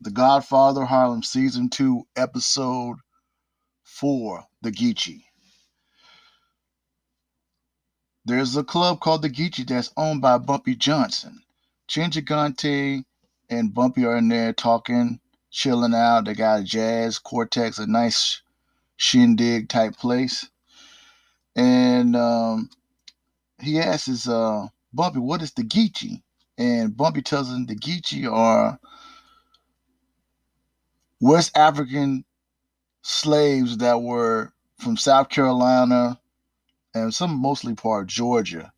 The Godfather Harlem Season 2, Episode 4, The Geechee. There's a club called the Geechee that's owned by Bumpy Johnson. Chingigante and Bumpy are in there talking, chilling out. They got a jazz quartet, a nice shindig type place. And he asks Bumpy, what is the Geechee? And Bumpy tells him the Geechee are West African slaves that were from South Carolina and some mostly part of Georgia.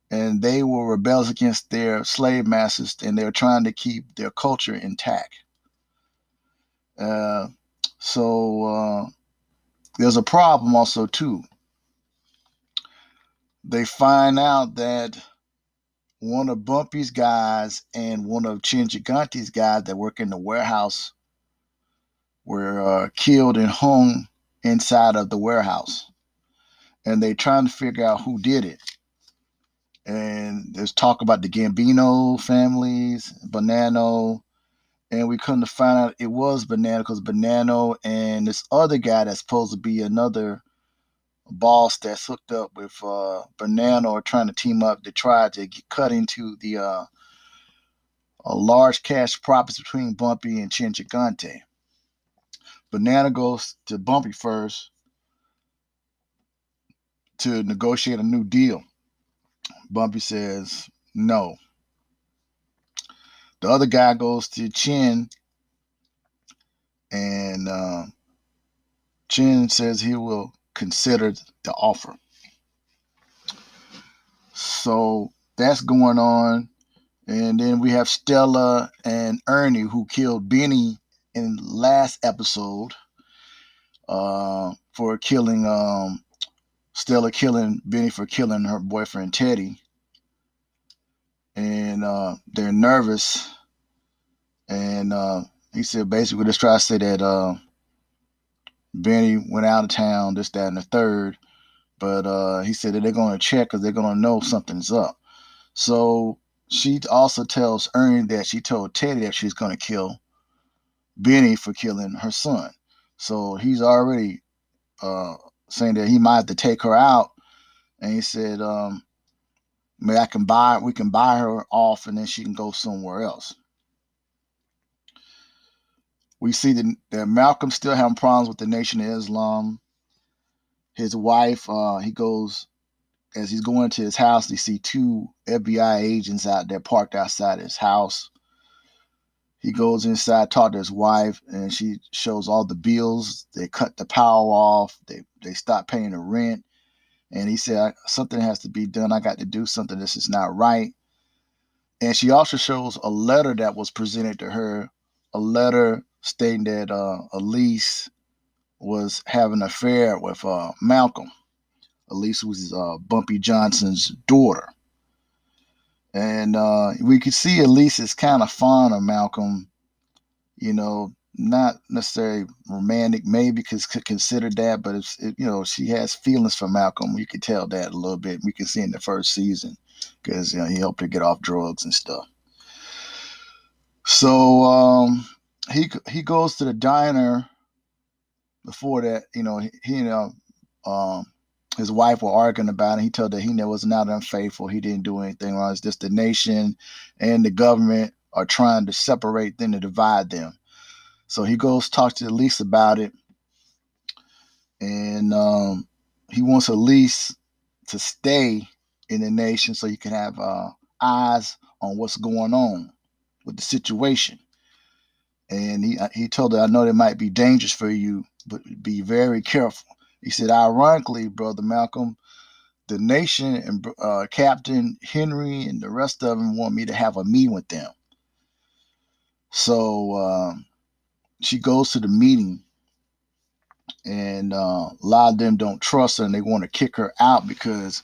And they were rebels against their slave masters, and they were trying to keep their culture intact. Uh, so there's a problem also too. They find out that one of Bumpy's guys and one of Chingigante's guys that work in the warehouse were killed and hung inside of the warehouse. And they're trying to figure out who did it. And there's talk about the Gambino families, Bonnaco, and we couldn't find out it was Bonnaco because Bonnaco and this other guy that's supposed to be another boss that's hooked up with Bonnaco are trying to team up to try to get cut into the a large cash profits between Bumpy and Chingigante. Bonnaco goes to Bumpy first to negotiate a new deal. Bumpy says no. The other guy goes to Chin, and Chin says he will consider the offer. So that's going on. And then we have Stella and Ernie, who killed Benny in last episode for killing Stella killing Benny for killing her boyfriend Teddy. And they're nervous. And he said basically just try to say that Benny went out of town, this, that, and the third. But he said that they're going to check because they're going to know something's up. So she also tells Ernie that she told Teddy that she's going to kill Benny for killing her son. So he's already saying that he might have to take her out. And he said, maybe we can buy her off and then she can go somewhere else. We see that Malcolm still having problems with the Nation of Islam. His wife, as he's going to his house, he see two FBI agents out there parked outside his house. He goes inside, talk to his wife, and she shows all the bills. They cut the power off. They stopped paying the rent. And he said, something has to be done. I got to do something. This is not right. And she also shows a letter that was presented to her, a letter stating that Elise was having an affair with Malcolm. Elise was Bumpy Johnson's daughter. And we could see Elise is kind of fond of Malcolm, not necessarily romantic, maybe could consider that, but she has feelings for Malcolm. You could tell that a little bit. We can see in the first season because he helped her get off drugs and stuff. So he goes to the diner. Before that, his wife were arguing about it. He told her he was not unfaithful. He didn't do anything wrong. It's just the nation and the government are trying to separate them, to divide them. So he goes talk to Elise about it. And he wants Elise to stay in the nation so he can have eyes on what's going on with the situation. And he told her, I know it might be dangerous for you, but be very careful. He said, ironically, Brother Malcolm, the nation and Captain Henry and the rest of them want me to have a meeting with them. So she goes to the meeting, and a lot of them don't trust her, and they want to kick her out because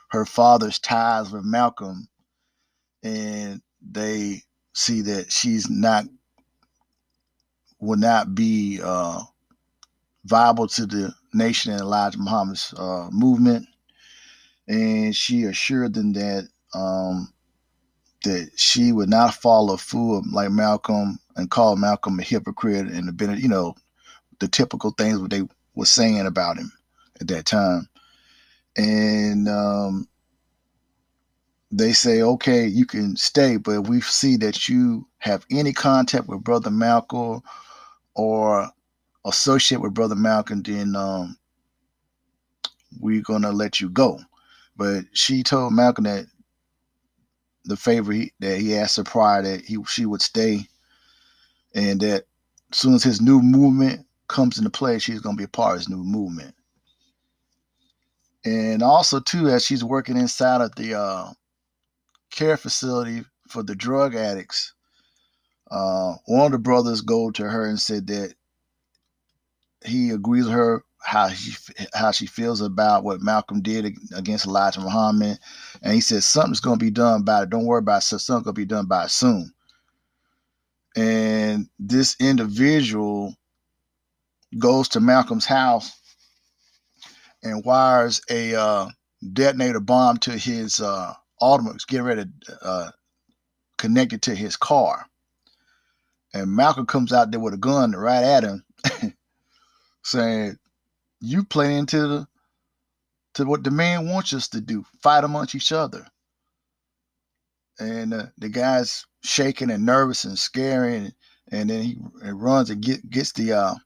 her father's ties with Malcolm, and they see that she's will not be viable to the nation and Elijah Muhammad's movement. And she assured them that that she would not follow a fool like Malcolm and call Malcolm a hypocrite and the typical things what they were saying about him at that time. And they say, okay, you can stay, but if we see that you have any contact with Brother Malcolm or associate with Brother Malcolm, then we're gonna let you go. But she told Malcolm that the favor that he asked her prior that she would stay, and that as soon as his new movement comes into play, she's gonna be a part of his new movement. And also too, as she's working inside of the care facility for the drug addicts, one of the brothers go to her and said that he agrees with her how she feels about what Malcolm did against Elijah Muhammad, and he said something's going to be done about it. Don't worry about it. Something's going to be done about it soon. And this individual goes to Malcolm's house and wires a detonator bomb to his automobile, getting ready to connect it to his car. And Malcolm comes out there with a gun right at him, saying, "You play into what the man wants us to do, fight amongst each other." And the guy's shaking and nervous and scary, and then he runs and gets the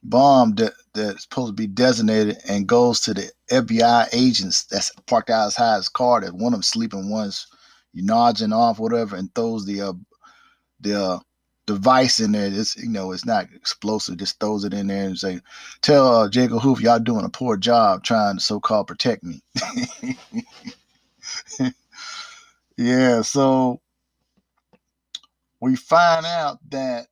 bomb that's supposed to be designated and goes to the FBI agents that's parked outside his car. That one of them sleeping, one's nodding off, whatever, and throws the device in there. It's not explosive. Just throws it in there and say, "Tell Jacob Hoof, y'all doing a poor job trying to so-called protect me." Yeah, so we find out that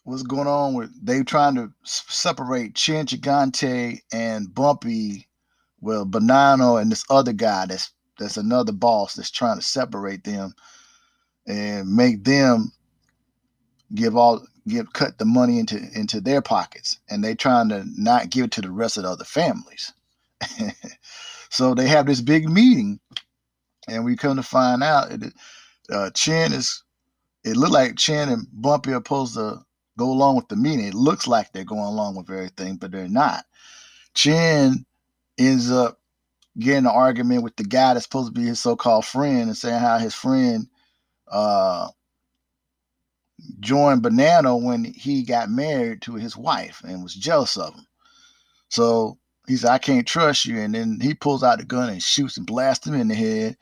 what's going on with they trying to separate Chin Gigante and Bumpy, well, Bonnaco and this other guy that's another boss that's trying to separate them and make them cut the money into their pockets, and they trying to not give it to the rest of the other families. So they have this big meeting, and we come to find out Chin is. It looked like Chin and Bumpy are supposed to go along with the meeting. It looks like they're going along with everything, but they're not. Chin ends up getting an argument with the guy that's supposed to be his so-called friend and saying how his friend joined Bonnaco when he got married to his wife and was jealous of him. So he said, "I can't trust you." And then he pulls out the gun and shoots and blasts him in the head.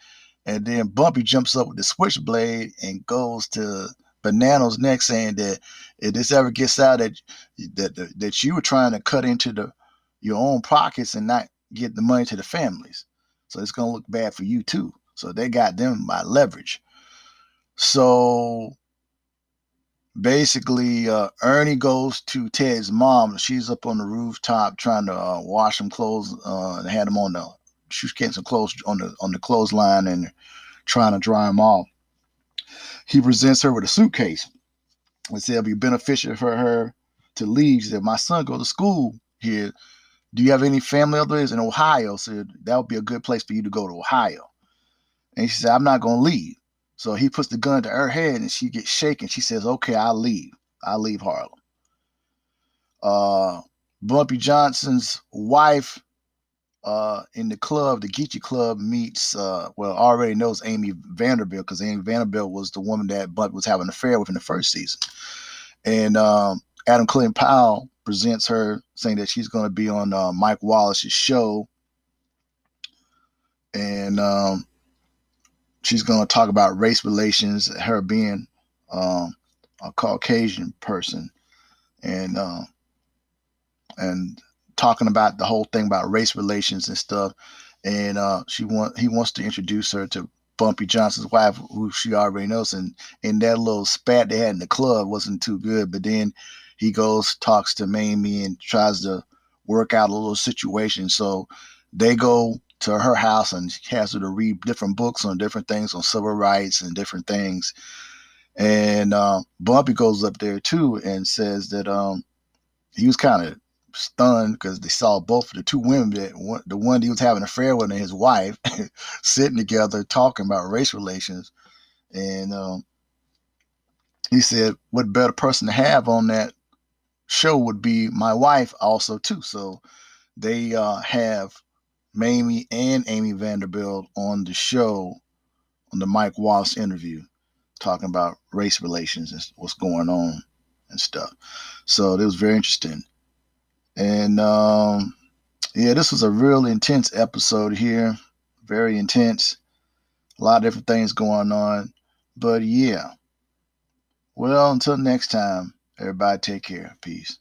And then Bumpy jumps up with the switchblade and goes to Bonnaco's neck, saying that if this ever gets out that you were trying to cut into your own pockets and not get the money to the families, so it's gonna look bad for you too. So they got them by leverage. So basically, Ernie goes to Ted's mom. She's up on the rooftop trying to wash some clothes and had them on she's getting some clothes on the clothesline and trying to dry them off. He presents her with a suitcase and said it'll be beneficial for her to leave. She said, "My son goes to school here. Do you have any family others in Ohio?" So that would be a good place for you to go, to Ohio. And she said, "I'm not going to leave." So he puts the gun to her head and she gets shaken. She says, "Okay, I'll leave. I'll leave Harlem." Bumpy Johnson's wife in the club, the Geechee club, meets, already knows Amy Vanderbilt, because Amy Vanderbilt was the woman that Bumpy was having an affair with in the first season. And Adam Clayton Powell presents her, saying that she's going to be on Mike Wallace's show. And she's going to talk about race relations, her being a Caucasian person, and talking about the whole thing about race relations and stuff. And he wants to introduce her to Bumpy Johnson's wife, who she already knows. And that little spat they had in the club wasn't too good. But then he goes, talks to Mayme, and tries to work out a little situation. So they go to her house and he has her to read different books on different things on civil rights and different things. And Bumpy goes up there too and says that he was kind of stunned because they saw both of the two women, the one he was having an affair with and his wife, sitting together talking about race relations. And he said, what better person to have on that show would be my wife also too. So they have Mayme and Amy Vanderbilt on the show, on the Mike Wallace interview, talking about race relations and what's going on and stuff. So it was very interesting. And yeah, this was a really intense episode here. Very intense. A lot of different things going on. But yeah. Well, until next time, everybody take care. Peace.